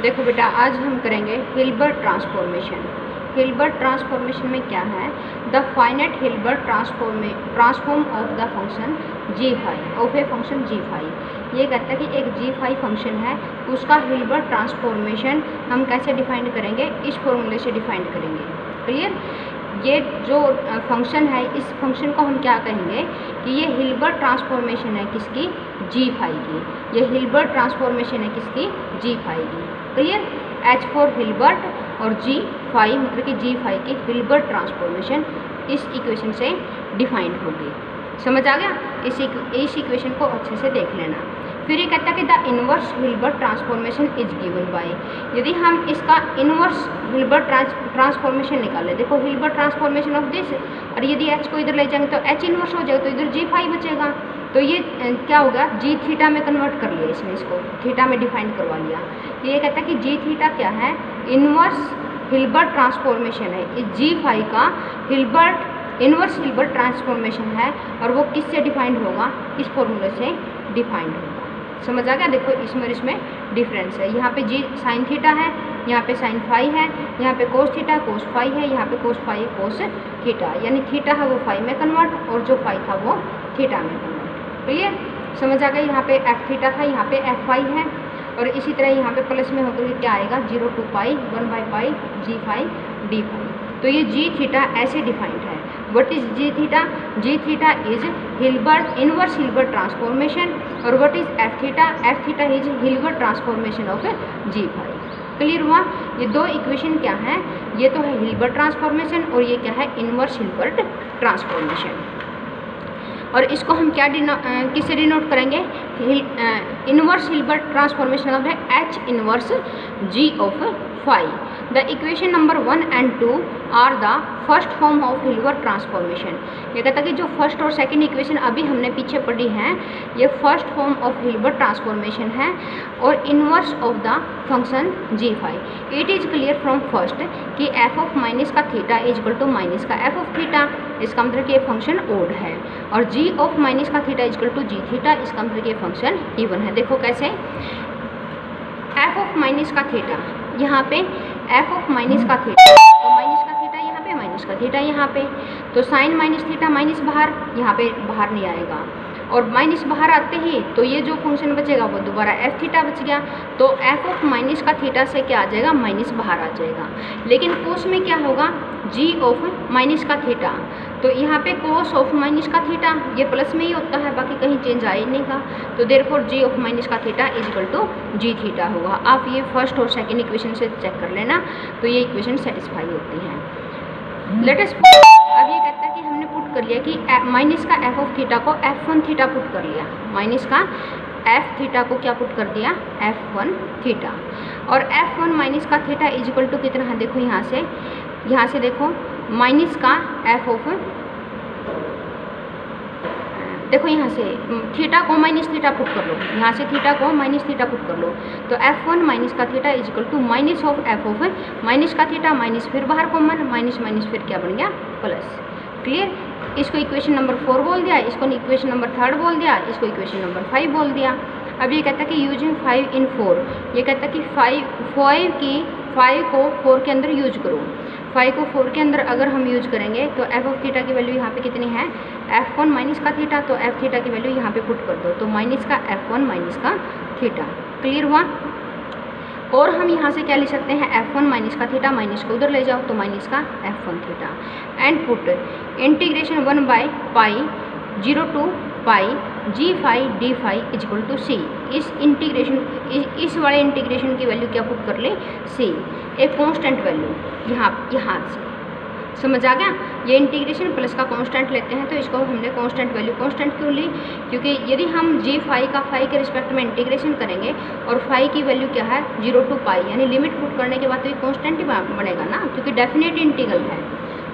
देखो बेटा, आज हम करेंगे हिल्बर्ट ट्रांसफॉर्मेशन। हिल्बर्ट ट्रांसफॉर्मेशन में क्या है? The finite Hilbert transform of the function g5 of a function g5। ये कहता है कि एक g5 फंक्शन है, उसका हिल्बर्ट ट्रांसफॉर्मेशन हम कैसे डिफाइन करेंगे? इस फॉर्मूले से डिफाइन करेंगे। क्लियर? ये जो फंक्शन है, इस फंक्शन को हम क्या कहेंगे कि ये हिल्बर्ट ट्रांसफॉर्मेशन है किसकी? g5 की। ये हिल्बर्ट ट्रांसफॉर्मेशन है किसकी? g5 की। क्लियर? H फॉर हिल्बर्ट और g5 मतलब कि g5 की हिल्बर्ट ट्रांसफॉर्मेशन इस इक्वेशन से डिफाइंड होगी। समझ आ गया? इस इक्वेशन को अच्छे से देख लेना। फिर ये कहता है कि the inverse Hilbert transformation is given by, यदि हम इसका इनवर्स हिल्बर्ट ट्रांसफॉर्मेशन निकालें, देखो हिल्बर्ट ट्रांसफॉर्मेशन ऑफ दिस, और यदि h को इधर ले जाएंगे तो h इनवर्स हो जाएगा, तो इधर g5 बचेगा। तो ये क्या होगा? जी थीटा में कन्वर्ट कर लिया इसने, इसको थीटा में डिफाइन करवा लिया। तो ये कहता है कि जी थीटा क्या है? इनवर्स हिल्बर्ट ट्रांसफॉर्मेशन है। इस g5 का इनवर्स हिल्बर्ट ट्रांसफॉर्मेशन है, और वो किससे डिफाइंड होगा? इस फॉर्मूले से डिफाइंड होगा। समझ आ गया? देखो इसमें डिफरेंस है। यहाँ पे जी साइन थीटा है, यहाँ पे साइन फाई है, यहाँ पे कोस थीटा कोस फाई है, यहाँ पे कोस फाई कोस थीटा, यानी थीटा है वो फाई में कन्वर्ट और जो फाई था वो थीटा में कन्वर्ट। क्लियर? समझ आ गया? यहाँ पे एफ थीटा था, यहाँ पे एफ फाई है, और इसी तरह यहाँ पे प्लस में होकर क्या आएगा? 0 to पाई 1/पाई g5 d5। तो ये जी थीटा ऐसे डिफाइंड है। What is G theta? G theta is inverse Hilbert transformation, और what is F theta? F theta is Hilbert transformation of g5। Clear हुआ? ये दो इक्वेशन क्या है? ये तो है हिल्बर्ट ट्रांसफॉर्मेशन, और ये क्या है? Inverse Hilbert transformation. और इसको हम क्या किससे डिनोट करेंगे? Inverse Hilbert transformation of H inverse G of phi. The equation number 1 and 2 are the first form of Hilbert transformation. ये कहता है कि जो फर्स्ट और सेकंड इक्वेशन अभी हमने पीछे पढ़ी हैं, ये first form of Hilbert transformation है और inverse of the function g5। It is clear from first कि f ऑफ माइनस का theta is equal to minus का f ऑफ थीटा, इसका मतलब कि ये फंक्शन ओड है, और g ऑफ माइनस का theta is equal to g theta, इसका मतलब कि ये फंक्शन इवन है। देखो कैसे? f ऑफ माइनस का थीटा यहाँ पे, f ऑफ माइनस का थीटा, तो माइनस का थीटा यहाँ पे, माइनस का थीटा यहाँ पे, तो साइन माइनस थीटा माइनस बाहर, यहाँ पे बाहर नहीं आएगा, और माइनस बाहर आते ही तो ये जो फंक्शन बचेगा वो दोबारा एफ थीटा बच गया। तो एफ ऑफ माइनस का थीटा से क्या आ जाएगा? माइनस बाहर आ जाएगा। लेकिन कोस में क्या होगा? जी ऑफ माइनस का थीटा, तो यहाँ पे कोस ऑफ माइनस का थीटा ये प्लस में ही होता है, बाकी कहीं चेंज आ ही नहीं का, तो देयरफॉर जी ऑफ माइनस का theta is equal to G theta होगा। आप ये फर्स्ट और सेकंड इक्वेशन से चेक कर लेना, तो ये इक्वेशन सेटिस्फाई होती हैं। लेट अस अब ये कहता है कि हमने पुट कर लिया कि माइनस का एफ ऑफ थीटा को f1 थीटा पुट कर लिया, माइनस का एफ थीटा को क्या पुट कर दिया? f1 थीटा, और f1 माइनस का थीटा इज इक्वल टू कितना है? देखो यहाँ से देखो माइनस का एफ ऑफ, देखो यहाँ से थीटा को माइनस थीटा पुट कर लो, यहाँ से थीटा को माइनस थीटा पुट कर लो, तो f1 माइनस का theta is equal to minus of F of minus का थीटा, माइनस फिर बाहर कॉमन, माइनस माइनस फिर क्या बन गया? प्लस। क्लियर? इसको इक्वेशन नंबर 4 बोल दिया, इसको इक्वेशन नंबर 3 बोल दिया, इसको इक्वेशन नंबर 5 बोल दिया। अब ये कहता है कि यूजिंग 5 in 4, ये कहता है कि 5 को 4 के अंदर यूज करो। 5 को 4 के अंदर अगर हम यूज करेंगे तो एफ ऑफ थीटा की वैल्यू यहाँ पे कितनी है? f1 माइनस का थीटा, तो एफ थीटा की वैल्यू यहाँ पे पुट कर दो, तो माइनस का f1 माइनस का थीटा। क्लियर हुआ? और हम यहाँ से क्या ले सकते हैं? f1 माइनस का थीटा, माइनस को उधर ले जाओ तो माइनस का f1 theta, and put integration 1/पाई 0 to pi g5 d5 is equal to c। इस वाले इंटीग्रेशन की वैल्यू क्या पुट कर ले? c, एक कांस्टेंट वैल्यू यहाँ से। समझ आ गया? ये इंटीग्रेशन प्लस का कांस्टेंट लेते हैं, तो इसको हमने कांस्टेंट वैल्यू कांस्टेंट क्यों ली? क्योंकि यदि हम g5 का फाई के रिस्पेक्ट में इंटीग्रेशन करेंगे और फाई की वैल्यू क्या है? 0 to पाई, यानी लिमिट पुट करने के बाद तो ये कांस्टेंट ही बनेगा ना, क्योंकि डेफिनेट इंटीग्रल है,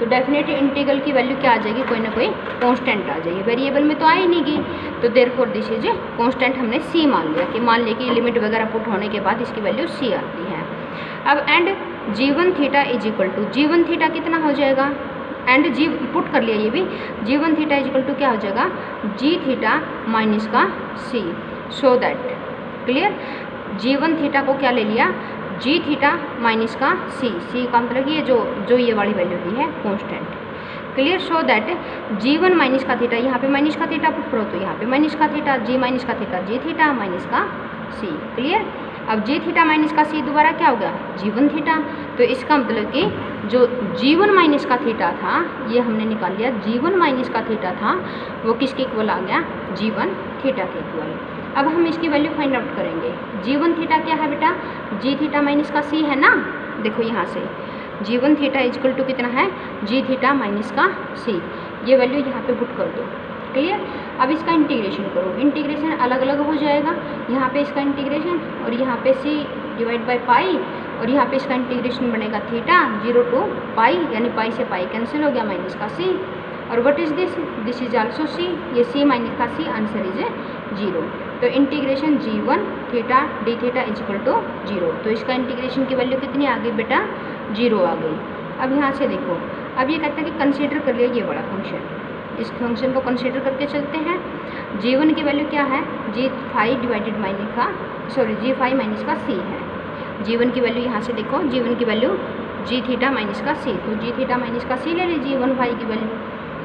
तो डेफिनेट इंटीग्रल की वैल्यू क्या आ जाएगी? कोई ना कोई कांस्टेंट आ जाएगी, वेरिएबल में तो आ ही नहीं गई, तो देयरफॉर दिस इज कांस्टेंट हमने c मान लिया, कि मान लिया कि लिमिट वगैरह पुट होने के बाद इसकी वैल्यू c आती है। अब and g1 theta is equal to, g1 theta कितना हो जाएगा? एंड जी पुट कर लिया, ये भी g1 theta is equal to क्या हो जाएगा? g थीटा माइनस का c, so that. Clear? g1 theta को क्या ले लिया? जी थीटा माइनस का सी का मतलब ये जो ये वाली वैल्यू दी है constant. Clear. Show that G1 minus का थीटा, यहाँ पे माइनस का थीटा पुट करो तो यहाँ पे माइनस का थीटा, जी माइनस का थीटा जी थीटा माइनस का सी। क्लियर। अब जी थीटा माइनस का सी दोबारा क्या हो गया G1 थीटा। तो इसका मतलब कि जो G1 माइनस का थीटा था ये हमने निकाल लिया, G1 माइनस का थीटा था वो किसके इक्वल आ गया G1 थीटा के इक्वल। अब हम इसकी वैल्यू फाइंड आउट करेंगे। G1 थीटा क्या है बेटा, जी थीटा माइनस का सी है ना। देखो यहाँ से G1 थीटा इक्वल टू कितना है जी थीटा माइनस का सी। ये वैल्यू यहाँ पे पुट कर दो। क्लियर। अब इसका इंटीग्रेशन करो, इंटीग्रेशन अलग अलग हो जाएगा। यहाँ पे इसका इंटीग्रेशन और यहाँ पे सी डिवाइड बाई पाई और यहाँ पे इसका इंटीग्रेशन बनेगा थीटा 0 to पाई, यानी पाई से पाई कैंसिल हो गया माइनस का सी। और what is this is also C, ये सी माइनस का सी, आंसर इज 0। तो integration G1 theta D theta is equal to 0। तो इसका इंटीग्रेशन की वैल्यू कितनी आ गई बेटा 0 आ गई। अब यहाँ से देखो, अब ये कहता है कि कंसीडर कर लिया ये बड़ा फंक्शन, इस फंक्शन को कंसीडर करके चलते हैं। G1 की वैल्यू क्या है G5 डिवाइडेड माइनस का G5 माइनस का C है। G1 की वैल्यू यहाँ से देखो, G1 की वैल्यू जी थीटा माइनस का C, तो जी थीटा माइनस का C ले लीजिए G1 की वैल्यू।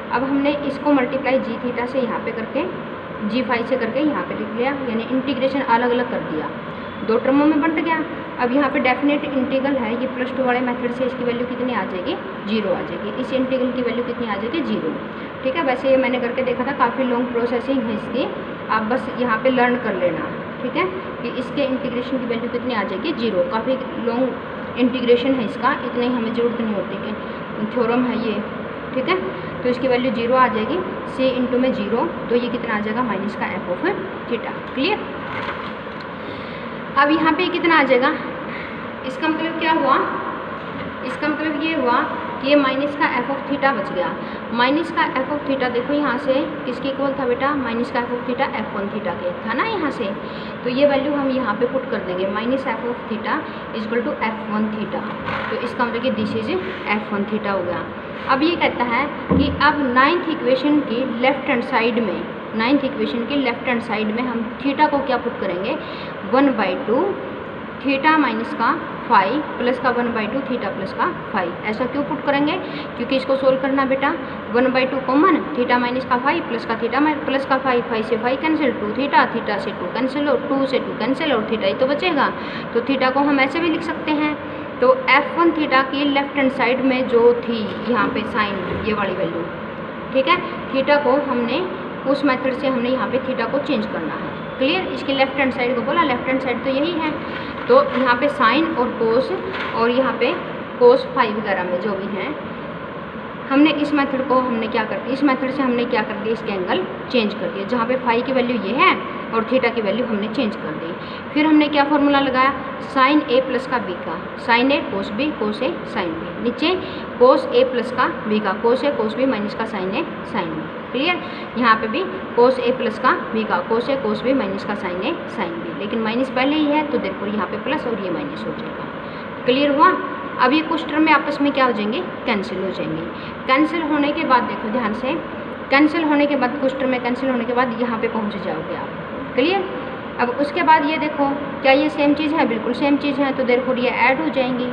अब हमने इसको मल्टीप्लाई जी थीटा से यहाँ पे करके G5 से करके यहाँ पे लिख लिया, यानी इंटीग्रेशन अलग अलग कर दिया, दो टर्मों में बंट गया। अब यहाँ पे डेफिनेट इंटीग्रल है, ये +2 वाले मेथड से इसकी वैल्यू कितनी आ जाएगी 0 आ जाएगी। इस इंटीग्रल की वैल्यू कितनी आ जाएगी 0। ठीक है। वैसे ये मैंने करके देखा था, काफ़ी लॉन्ग प्रोसेसिंग है इसकी, आप बस यहाँ पे लर्न कर लेना। ठीक है कि इसके इंटीग्रेशन की वैल्यू कितनी आ जाएगी 0। काफ़ी लॉन्ग इंटीग्रेशन है इसका, इतनी हमें ज़रूरत नहीं होती कि थ्योरम है ये। ठीक है। तो इसकी वैल्यू 0 आ जाएगी, C इंटू में 0, तो ये कितना आ जाएगा माइनस का f ऑफ थीटा। क्लियर। अब यहाँ पे कितना आ जाएगा, इसका मतलब क्या हुआ, इसका मतलब ये हुआ कि ये माइनस का f ऑफ थीटा बच गया। माइनस का f ऑफ थीटा देखो यहाँ से किसके इक्वल था बेटा, माइनस का f of theta f1 theta के था ना यहाँ से। तो ये वैल्यू हम यहाँ पे पुट कर देंगे, minus f of theta equal to f1 theta. तो इसका मतलब कि दिस इज f1 थीटा हो गया। अब ये कहता है कि अब 9th इक्वेशन की लेफ्ट हैंड साइड में, 9th इक्वेशन की लेफ्ट हैंड साइड में हम थीटा को क्या पुट करेंगे 1/2 थीटा माइनस का फाई प्लस का 1/2 थीटा प्लस का फाई। ऐसा क्यों पुट करेंगे, क्योंकि इसको सोल्व करना बेटा 1/2 कॉमन, थीटा माइनस का फाई प्लस का थीटा प्लस का फाई, फाई से फाई कैंसिल, 2 थीटा, थीटा से 2 कैंसिल और 2 से 2 कैंसिल और थीटा ही तो बचेगा। तो थीटा को हम ऐसे भी लिख सकते हैं। तो f1 थीटा की लेफ्ट हैंड साइड में जो थी यहाँ पे साइन ये वाली वैल्यू, ठीक है, थीटा को हमने उस मेथड से हमने यहाँ पे थीटा को चेंज करना है। क्लियर। इसकी लेफ्ट हैंड साइड को बोला, लेफ्ट हैंड साइड तो यही है, तो यहाँ पे साइन और कोस और यहाँ पे कोस फाई वगैरह में जो भी हैं, हमने इस मेथड को हमने क्या कर दिया, इस मेथड से हमने क्या कर दिया, इसके एंगल चेंज कर दिया। जहाँ पे फाई की वैल्यू ये है और थीटा की वैल्यू हमने चेंज कर दी। फिर हमने क्या फॉर्मूला लगाया, साइन ए प्लस का बी का, साइन ए कोस बी, कोस ए साइन बी, नीचे कोस ए प्लस का बी का, कोस ए कोस बी माइनस का साइन ए साइन बी। क्लियर। यहाँ पे भी कोस ए प्लस का बी का, कोस ए कोस बी माइनस का साइन ए साइन बी, लेकिन माइनस पहले ही है तो देखो यहाँ पे प्लस और ये माइनस हो जाएगा। क्लियर हुआ। अब ये कुछ टर्म में आपस में क्या हो जाएंगे, कैंसिल हो जाएंगे। कैंसिल होने के बाद देखो ध्यान से, कैंसिल होने के बाद कुछ टर्म में कैंसिल होने के बाद यहाँ पे पहुँच जाओगे आप। क्लियर। अब उसके बाद ये देखो क्या ये सेम चीज़ है, बिल्कुल सेम चीज़ है, तो देयरफॉर ये ऐड हो जाएंगी,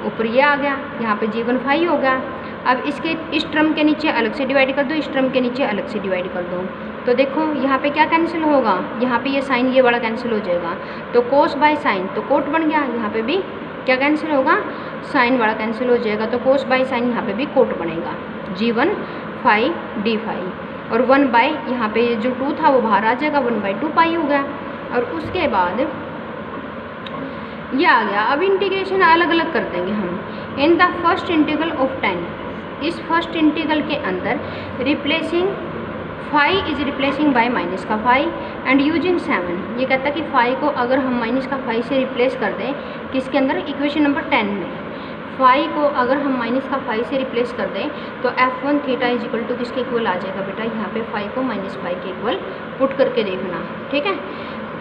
ऊपर ये आ गया, यहाँ पे G1 फाई हो गया। अब इसके इस टर्म के नीचे अलग से डिवाइड कर दो, इस टर्म के नीचे अलग से डिवाइड कर दो, तो देखो यहाँ पे क्या कैंसिल होगा, यहाँ पे ये साइन ये वाला कैंसिल हो जाएगा, तो कोस बाय साइन तो कोट बन गया। यहाँ पे भी क्या कैंसिल होगा, साइन वाला कैंसिल हो जाएगा, तो कोस बाय साइन यहाँ पे भी कोट बनेगा, G1 फाई डी फाई, और 1 बाय यहाँ पे जो 2 था वो बाहर आ जाएगा, 1/2 पाई हो गया। और उसके बाद ये आ गया। अब इंटीग्रेशन अलग अलग कर देंगे हम। In the first integral of 10, इस फर्स्ट इंटीग्रल के अंदर replacing phi is replacing by minus का फाई एंड यूजिंग 7। ये कहता है कि फाई को अगर हम माइनस का फाई से रिप्लेस कर दें किसके अंदर, इक्वेशन नंबर 10 में, फाई को अगर हम माइनस का फाई से रिप्लेस कर दें तो f1 theta is equal to किसके इक्वल आ जाएगा बेटा, यहाँ पे फाई को माइनस फाई के इक्वल पुट करके देखना। ठीक है।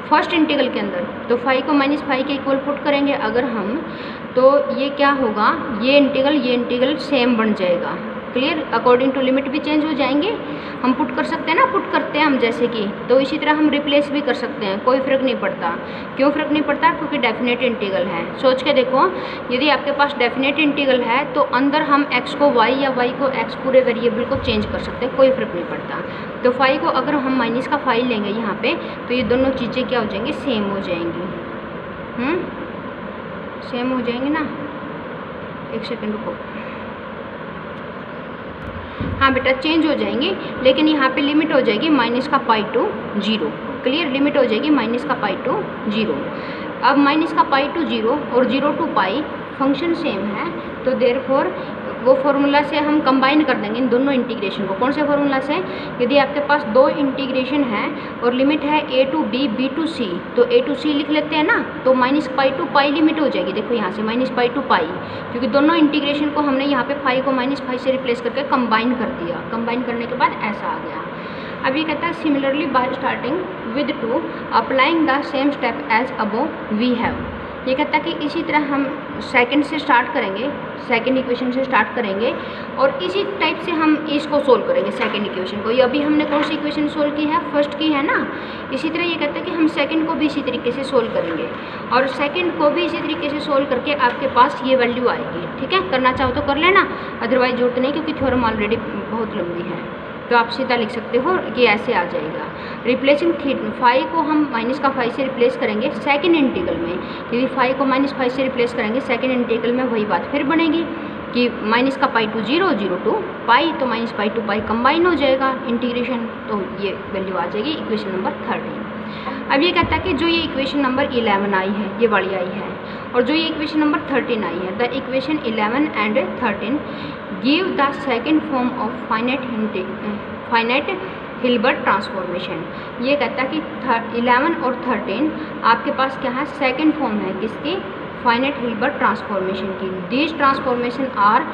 फर्स्ट इंटीग्रल के अंदर तो फाई को माइनस फाई के इक्वल पुट करेंगे अगर हम, तो ये क्या होगा, ये इंटीग्रल सेम बन जाएगा। क्लियर, अकॉर्डिंग टू लिमिट भी चेंज हो जाएंगे। हम पुट कर सकते हैं ना, पुट करते हैं हम जैसे कि, तो इसी तरह हम रिप्लेस भी कर सकते हैं, कोई फ़र्क नहीं पड़ता। क्यों फ़र्क नहीं पड़ता? क्योंकि डेफिनेट इंटीग्रल है। सोच के देखो, यदि आपके पास डेफिनेट इंटीग्रल है तो अंदर हम x को y या y को x पूरे वेरिएबल को चेंज कर सकते हैं, कोई फ़र्क नहीं पड़ता। तो फाई को अगर हम माइनस का फाई लेंगे यहाँ पे, तो ये दोनों चीज़ें क्या हो जाएंगी? सेम हो जाएंगी। सेम हो जाएंगे ना। एक सेकंड रुको। हाँ बेटा, चेंज हो जाएंगे, लेकिन यहाँ पे लिमिट हो जाएगी माइनस का पाई टू 0। क्लियर, लिमिट हो जाएगी माइनस का पाई टू 0। अब माइनस का पाई टू 0 और 0 टू पाई फंक्शन सेम है, तो देयरफॉर वो फॉर्मूला से हम कंबाइन कर देंगे इन दोनों इंटीग्रेशन को। कौन से फॉर्मूला से? यदि आपके पास दो इंटीग्रेशन है और लिमिट है a to b, b to c, तो a टू c लिख लेते हैं ना, तो minus pi to pi limit हो जाएगी। देखो यहाँ से माइनस पाई टू पाई, क्योंकि दोनों इंटीग्रेशन को हमने यहाँ पे फाई को माइनस फाई से रिप्लेस करके कंबाइन कर दिया। कंबाइन करने के बाद ऐसा आ गया। अब ये कहता है similarly by starting with 2 applying the same step as above we have. ये कहता है कि इसी तरह हम सेकंड से स्टार्ट करेंगे, सेकंड इक्वेशन से स्टार्ट करेंगे और इसी टाइप से हम इसको सोल्व करेंगे सेकंड इक्वेशन को। ये अभी हमने कौन सी इक्वेशन सोल्व की है? फर्स्ट की है ना। इसी तरह ये कहता है कि हम सेकंड को भी इसी तरीके से सोल्व करेंगे और सेकंड को भी इसी तरीके से सोल्व करके आपके पास ये वैल्यू आएगी। ठीक है, करना चाहो तो कर लेना, अदरवाइज जरूरत नहीं, क्योंकि थ्योरम ऑलरेडी बहुत लंबी है, तो आप सीधा लिख सकते हो कि ऐसे आ जाएगा। रिप्लेसिंग फाई को हम माइनस का फाई से रिप्लेस करेंगे सेकंड इंटीग्रल में, क्योंकि फाई को माइनस फाई से रिप्लेस करेंगे सेकंड इंटीग्रल में, वही बात फिर बनेगी कि माइनस का पाई टू 0, 0 टू पाई, तो minus pi to pi combine हो जाएगा इंटीग्रेशन, तो ये वैल्यू आ जाएगी इक्वेशन नंबर 13। अब ये कहता है कि जो ये इक्वेशन नंबर 11 आई है, ये वाली आई है, और जो ये इक्वेशन नंबर 13 आई है, the equation 11 and 13 give the second form of finite Hilbert transformation. ये कहता है कि 11 और 13 आपके पास क्या है? सेकंड फॉर्म है किसकी? फाइनाइट हिल्बर्ट ट्रांसफॉर्मेशन की। These transformation are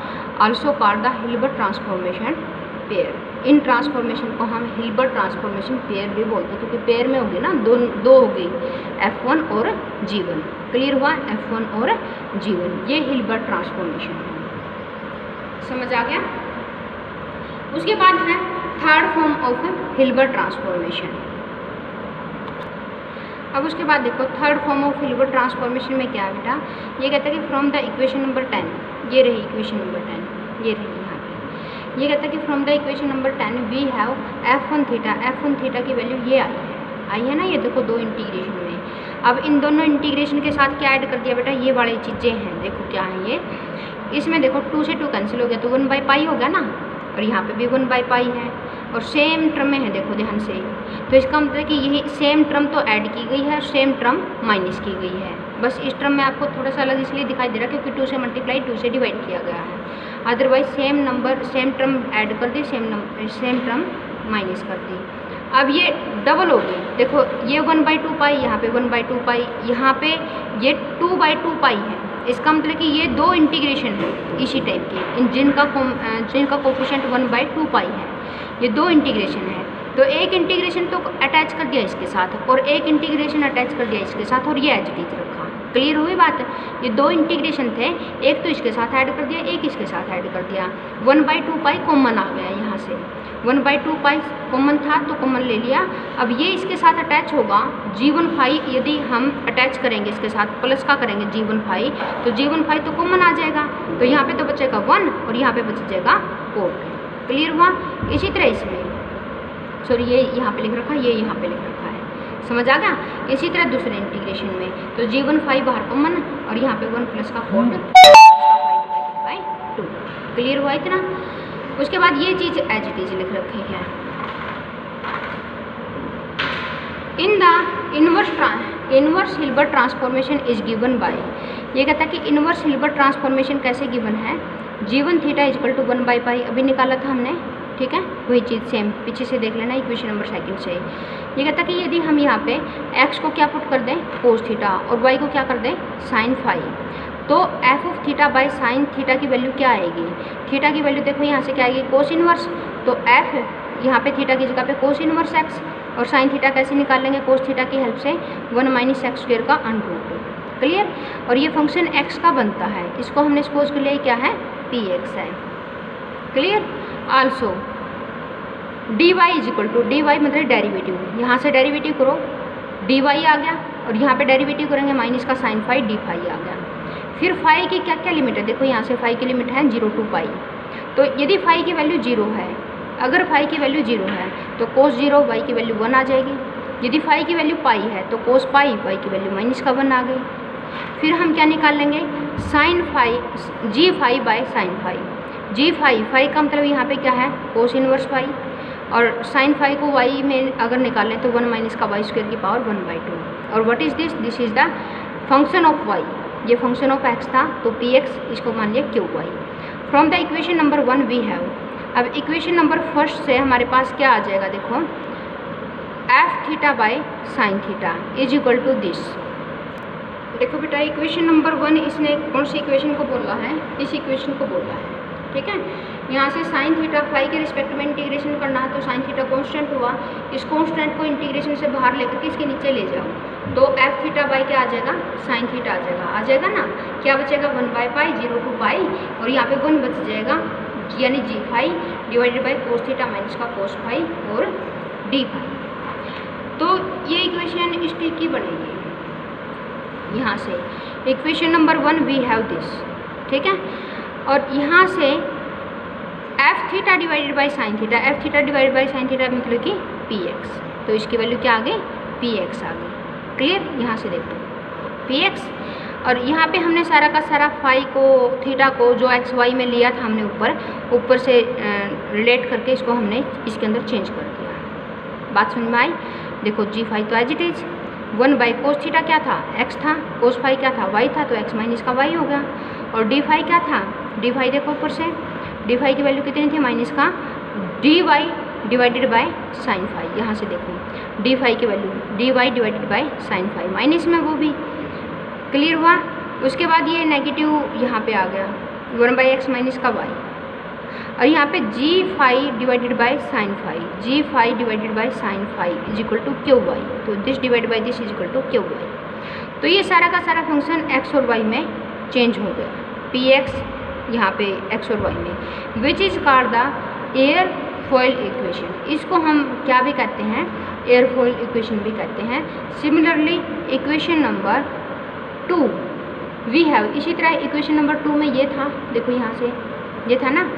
also called the Hilbert transformation pair. इन ट्रांसफॉर्मेशन को हम हिल्बर्ट ट्रांसफॉर्मेशन पेयर भी बोलते हैं, क्योंकि पेयर में होगी ना, दो हो गई, F1 और G1। क्लियर हुआ? F1 और G1, ये हिल्बर्ट ट्रांसफॉर्मेशन है। समझ आ गया? उसके बाद है third form of Hilbert transformation. अब उसके बाद देखो third form of Hilbert transformation में क्या है बेटा? ये कहता है कि फ्रॉम द इक्वेशन नंबर 10, ये रही इक्वेशन नंबर 10, ये रही यहाँ पे। ये कहता है कि from the equation number 10 we have F1 theta. F1 theta की वैल्यू ये आई है ना, ये देखो दो इंटीग्रेशन में। अब इन दोनों इंटीग्रेशन के साथ क्या ऐड कर दिया बेटा? ये वाली चीज़ें हैं, देखो क्या है ये। इसमें देखो 2 से 2 कैंसिल हो गया, तो 1/पाई हो गया ना, और यहाँ पे भी 1/पाई है, और सेम टर्म में है, देखो ध्यान से। तो इसका मतलब कि यही सेम टर्म तो ऐड की गई है और सेम टर्म माइनस की गई है। बस इस टर्म में आपको थोड़ा सा अलग इसलिए दिखाई दे रहा है क्योंकि 2 से मल्टीप्लाई 2 से डिवाइड किया गया है, अदरवाइज सेम टर्म ऐड कर दी, सेम टर्म माइनस कर दी। अब ये डबल हो गई, देखो ये 1/2 पाई, यहाँ पे 1/2 पाई, यहाँ पे ये 2/2 पाई है। इसका मतलब कि ये दो इंटीग्रेशन है इसी टाइप के, जिनका कोफिशिएंट 1/2 पाई है, ये दो इंटीग्रेशन है। तो एक इंटीग्रेशन तो अटैच कर दिया इसके साथ और एक इंटीग्रेशन अटैच कर दिया इसके साथ, और ये एज इट इज रखा। क्लियर हुई बात? ये दो इंटीग्रेशन थे, एक तो इसके साथ ऐड कर दिया, एक इसके साथ ऐड कर दिया। 1/2 पाई कॉमन आ गया यहाँ से, 1/2 पाई कॉमन था तो कॉमन ले लिया। अब ये इसके साथ अटैच होगा, G1 फाई यदि हम अटैच करेंगे इसके साथ, प्लस का करेंगे G1 फाई, तो G1 फाई तो कॉमन आ जाएगा, तो यहाँ पे तो बचेगा 1 और यहाँ पे बच जाएगा 4। क्लियर हुआ? इसी तरह इसमें, सॉरी ये यहाँ पे लिख रखा है, ये यहाँ पे लिख रखा है, समझ आ गया? इसी तरह दूसरे इंटीग्रेशन में तो G1 फाई बाहर कॉमन और यहाँ पे 1 + का 4 2। क्लियर हुआ इतना? उसके बाद ये चीज़ एज इट इज लिख रखी है। In the inverse Hilbert transformation is given by, ये कहता है कि इनवर्स हिल्बर्ट ट्रांसफॉर्मेशन कैसे गिवन है? G1 थीटा = 1/पाई, अभी निकाला था हमने, ठीक है, वही चीज़ सेम पीछे से देख लेना इक्वेशन नंबर 2 से। ये कहता है कि यदि हम यहाँ पे x को क्या पुट कर दें? कोस थीटा, और y को क्या कर दें? साइन फाई, तो f of theta by sine theta की वैल्यू क्या आएगी? थीटा की वैल्यू देखो यहाँ से क्या आएगी? कोस इनवर्स, तो f यहाँ पे थीटा की जगह पे कोस इनवर्स x, और साइन थीटा कैसे निकाल लेंगे? कोस थीटा की हेल्प से 1 - x² का √2। क्लियर? और ये फंक्शन x का बनता है, इसको हमने सपोज कर लिया क्या है? px है। Clear. Also dy is equal to, dy मतलब डेरिवेटिव, यहाँ से डेरिवेटिव करो dy आ गया, और यहाँ पे डेरिवेटिव करेंगे माइनस का साइन फाई डी फाई आ गया। फिर फाई की क्या क्या लिमिट है, देखो यहाँ से फाई की लिमिट है 0 to पाई। तो यदि फाई की वैल्यू 0 है, अगर फाई की वैल्यू 0 है तो कोस 0 वाई की वैल्यू 1 आ जाएगी। यदि फाई की वैल्यू पाई है तो कोस पाई वाई की वैल्यू माइनस का 1 आ गई। फिर हम क्या निकाल लेंगे, sine phi G phi by sine phi. G phi, phi का मतलब यहाँ पे क्या है कोस इनवर्स फाई, और साइन फाई को वाई में अगर निकालें तो 1 माइनस का वाई स्क्वायर की पावर 1/2। और what is this, this is the function of Y, ये फंक्शन ऑफ एक्स था तो पी एक्स, इसको मान लिया Q Y. From the equation number 1 we have, अब इक्वेशन नंबर फर्स्ट से हमारे पास क्या आ जाएगा, देखो F theta by sine theta is equal to this. देखो बेटा इक्वेशन नंबर 1 इसने कौन सी इक्वेशन को बोला है, इस इक्वेशन को बोला है, ठीक है। यहाँ से साइन थीटा फाई के रिस्पेक्ट में इंटीग्रेशन करना है, तो साइन थीटा कांस्टेंट हुआ, इस कांस्टेंट को इंटीग्रेशन से बाहर लेकर के इसके नीचे ले जाओ, तो एफ थीटा बाई क्या आ जाएगा, साइन थीटा आ जाएगा ना। क्या बचेगा 1/पाई 0 to पाई, और यहाँ पे 1 बच जाएगा, यानी G phi divided by cos theta minus का कोस फाई और डी फाई। तो ये इक्वेशन इस टाइप की बनेगी। यहाँ से equation number 1 we have this, ठीक है। और यहाँ से F theta divided by sine theta, F theta divided by sine theta मतलब कि पी एक्स, तो इसकी वैल्यू क्या आ गई, पी एक्स आ गई। क्लियर, यहाँ से देखो पी एक्स, और यहाँ पे हमने सारा का सारा फाई को थीटा को जो एक्स वाई में लिया था हमने ऊपर से रिलेट करके इसको हमने इसके अंदर चेंज कर दिया। बात समझ में आई। देखो जी फाई तो as it is, 1 by cos theta क्या था, एक्स था, कोस फाई क्या था, वाई था, तो एक्स माइनस का वाई हो गया। और डी फाई क्या था, डी फाई देखो ऊपर से, डी फाई की वैल्यू कितनी थी, माइनस का D Y divided by sine phi. यहाँ से देखो डी फाई की value D Y divided by sine phi, minus में वो भी। क्लियर हुआ। उसके बाद ये नेगेटिव यहाँ पे आ गया 1/x माइनस का वाई, और यहाँ पे G phi divided by sine phi, G phi divided by sine phi is equal to Q Y, तो this divide by this is equal to Q Y. तो ये सारा का सारा फंक्शन एक्स और वाई में चेंज हो गया, पी एक्स यहाँ पे एक्स और वाई में, which is called the airfoil equation. इसको हम क्या भी कहते हैं, एयरफॉयल इक्वेशन भी कहते हैं। Similarly equation number 2 we have, इसी तरह इक्वेशन नंबर 2 में ये था, देखो यहाँ से ये था ना।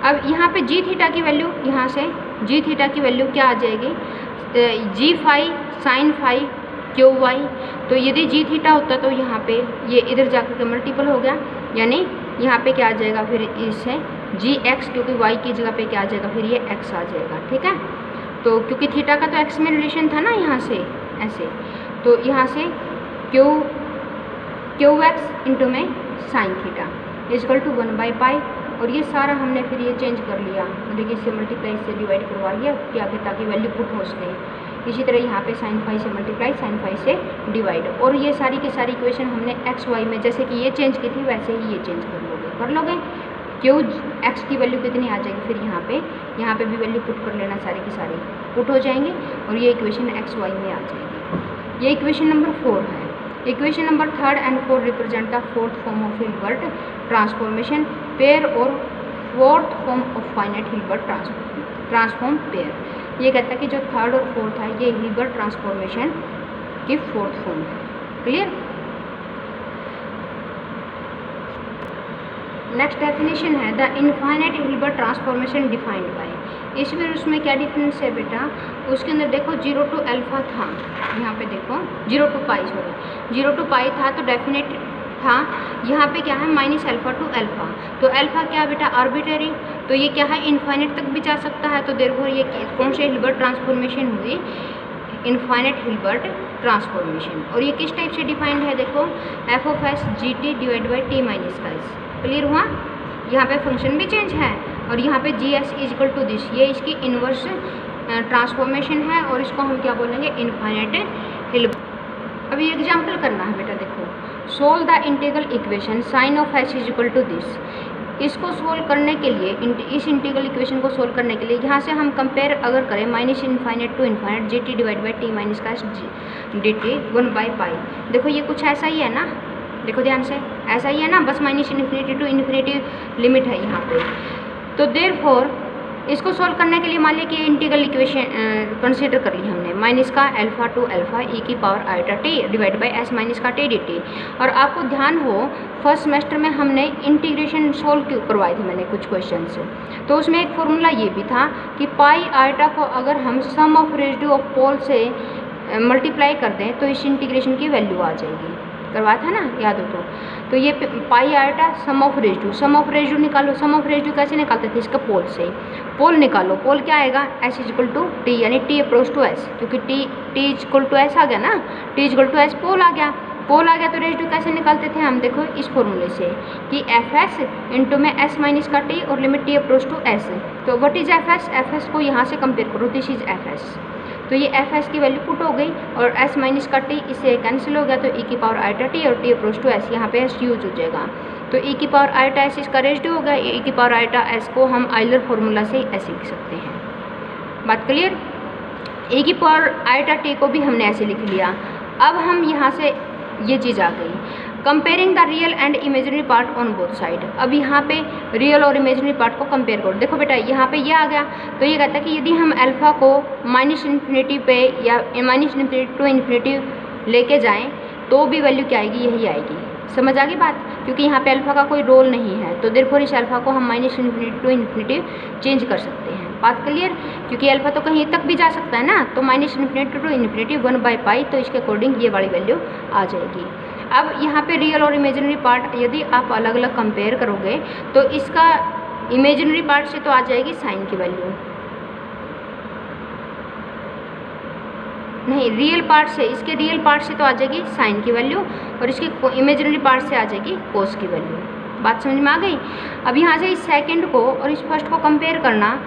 अब यहाँ पे जी थीटा की वैल्यू, यहाँ से जी थीटा की वैल्यू क्या आ जाएगी, G phi sine phi Q Y. तो यदि जी थीटा होता तो यहाँ पे ये इधर जाकर के मल्टीपल हो गया, यानी यहाँ पे क्या आ जाएगा फिर इससे जी एक्स, क्योंकि वाई की जगह पे क्या आ जाएगा फिर ये एक्स आ जाएगा, ठीक है। तो क्योंकि थीटा का तो एक्स में रिलेशन था ना यहाँ से ऐसे, तो यहाँ से क्यू एक्स इंटू में साइन थीटा इजकल टू 1/पाई, और ये सारा हमने फिर ये चेंज कर लिया, मतलब कि इससे मल्टीप्लाई से डिवाइड करवा लिया क्या कि ताकि वैल्यू पुट हो सके। इसी तरह यहाँ पे साइन फाई से मल्टीप्लाई, साइन फाई से डिवाइड, और ये सारी की सारी इक्वेशन हमने एक्स वाई में जैसे कि ये चेंज की थी वैसे ही ये चेंज कर लोगे। क्यों एक्स की वैल्यू कितनी आ जाएगी फिर यहाँ पे भी वैल्यू पुट कर लेना, सारी की सारी पुट हो जाएंगे, और ये इक्वेशन एक्स वाई में आ जाएगी। ये इक्वेशन नंबर 4 है। Equation number 3 and 4 represent the 4th form of Hilbert transformation pair और 4th form of finite Hilbert transform pair. ये कहता है कि जो 3rd और 4th है ये हिल्बर्ट ट्रांसफॉर्मेशन की 4th फॉर्म है। क्लियर। नेक्स्ट डेफिनेशन है the infinite Hilbert transformation defined by. इसमें उसमें क्या डिफरेंस है बेटा, उसके अंदर देखो 0 to अल्फा था, यहाँ पे देखो 0 to पाई, सॉरी 0 to पाई था तो डेफिनेट था। यहाँ पे क्या है माइनस अल्फा टू अल्फा, तो अल्फा क्या बेटा आर्बिटरी, तो ये क्या है इनफाइनाइट तक भी जा सकता है। तो देयरफॉर ये कौन से हिल्बर्ट ट्रांसफॉर्मेशन हुई, इनफाइनाइट हिल्बर्ट ट्रांसफॉर्मेशन। और ये किस टाइप से डिफाइंड है, देखो F of S G T divide by T minus का एस। क्लियर हुआ। यहाँ पे फंक्शन भी चेंज है, और यहाँ पे G S is equal to this, ये इसकी इनवर्स ट्रांसफॉर्मेशन है, और इसको हम क्या बोलेंगे इनफाइनाइट हिल्बर्ट। अभी एग्जाम्पल करना है बेटा, देखो solve the integral equation sine of S is equal to this. इसको सोल्व करने के लिए, इस इंटीग्रल इक्वेशन को सोल्व करने के लिए यहाँ से हम कंपेयर अगर करें minus infinite to infinite G T divide by T minus का डी टी 1/पाई। देखो ये कुछ ऐसा ही है ना, देखो ध्यान से ऐसा ही है ना, बस minus infinity to infinity limit है यहाँ पे। तो देयरफॉर इसको सॉल्व करने के लिए मान लिया कि इंटीग्रल इक्वेशन कंसीडर कर ली हमने, माइनस का अल्फा टू अल्फा ई की power eta T divide by S minus का टी डी टी। और आपको ध्यान हो फर्स्ट सेमेस्टर में हमने इंटीग्रेशन सॉल्व करवाए थे मैंने कुछ क्वेश्चन से, तो उसमें एक फॉर्मूला ये भी था कि पाई आइटा को अगर हम सम ऑफ रेशियो ऑफ पोल से मल्टीप्लाई कर दें तो इस इंटीग्रेशन की वैल्यू आ जाएगी, करवाया था ना, याद हो तो ये पाई आइटा सम ऑफ रेशियो निकालो। सम ऑफ रेशियो कैसे निकालते थे, इसका पोल से पोल निकालो। पोल क्या आएगा, एस इक्वल टू टी, यानी टी अप्रोच टू एस, क्योंकि टी इक्वल टू एस आ गया ना, T equal to S pole आ गया तो रेशियो कैसे निकालते थे हम, देखो इस फॉर्मूले से कि एफ एस इंटू में एस माइनस का टी और limit T approach to S. तो व्हाट इज एफ एस को यहाँ से कंपेयर करो, दिस इज एफ एस। तो ये एफ एस की वैल्यू पुट हो गई और एस माइनस का टी इससे कैंसिल हो गया, तो ई की पावर आइटा टी और टी अप्रोच टू एस, यहाँ पे एस यूज हो जाएगा। तो ई की पावर आइटा एस इसका रेशियो हो गया, ई की पावर आइटा एस को हम आइलर फार्मूला से ऐसे लिख सकते हैं। बात क्लियर। ई की पावर आइटा टी को भी हमने ऐसे लिख लिया। अब हम यहाँ से ये चीज़ आ गई, comparing the real and imaginary part on both side. अब यहाँ पे रियल और इमेजिनरी पार्ट को कंपेयर करो। देखो बेटा यहाँ पे ये आ गया, तो ये कहता है कि यदि हम अल्फ़ा को माइनस इन्फिनिटी पे या माइनस इन्फिनिटी टू इन्फिनिटी लेके जाएं तो भी वैल्यू क्या आएगी, यही आएगी। समझ आ गई बात, क्योंकि यहाँ पे अल्फ़ा का कोई रोल नहीं है, तो देयरफॉर इस अल्फ़ा को हम minus infinity to infinity change कर सकते हैं। बात क्लियर, क्योंकि अल्फ़ा तो कहीं तक भी जा सकता है ना, तो माइनस इन्फिनिटी टू इन्फिनिटी 1/π, तो इसके अकॉर्डिंग ये वाली वैल्यू आ जाएगी। अब यहाँ पे रियल और इमेजिनरी पार्ट यदि आप अलग अलग कंपेयर करोगे तो इसका इमेजिनरी पार्ट से तो आ जाएगी साइन की वैल्यू, नहीं रियल पार्ट से, इसके रियल पार्ट से तो आ जाएगी साइन की वैल्यू और इसके इमेजिनरी पार्ट से आ जाएगी कोस की वैल्यू। बात समझ में आ गई। अब यहाँ से इस सेकंड को और इस फर्स्ट को कंपेयर करना,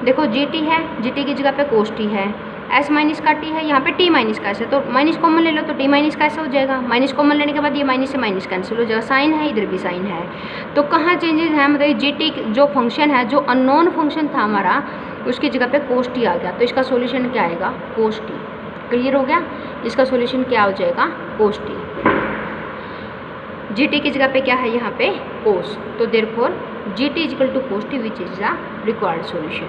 देखो जी टी है, जी टी की जगह पे कोस टी है, एस माइनस का टी है, यहाँ पे टी माइनस का एस है, तो माइनस कॉमन ले लो तो टी माइनस का एस हो जाएगा। माइनस कॉमन लेने के बाद ये माइनस से माइनस कैंसिल हो जाएगा, साइन है इधर भी साइन है, तो कहाँ चेंजेस है, मतलब जी टी जो फंक्शन है, जो अननोन फंक्शन था हमारा, उसकी जगह पे कोस टी आ गया, तो इसका सोल्यूशन क्या आएगा, कोस टी। क्लियर हो गया, इसका सोल्यूशन क्या हो जाएगा, कोस टी। जी टी की जगह पे क्या है यहाँ पे कोस, तो therefore G T equal to cos T which is the required solution.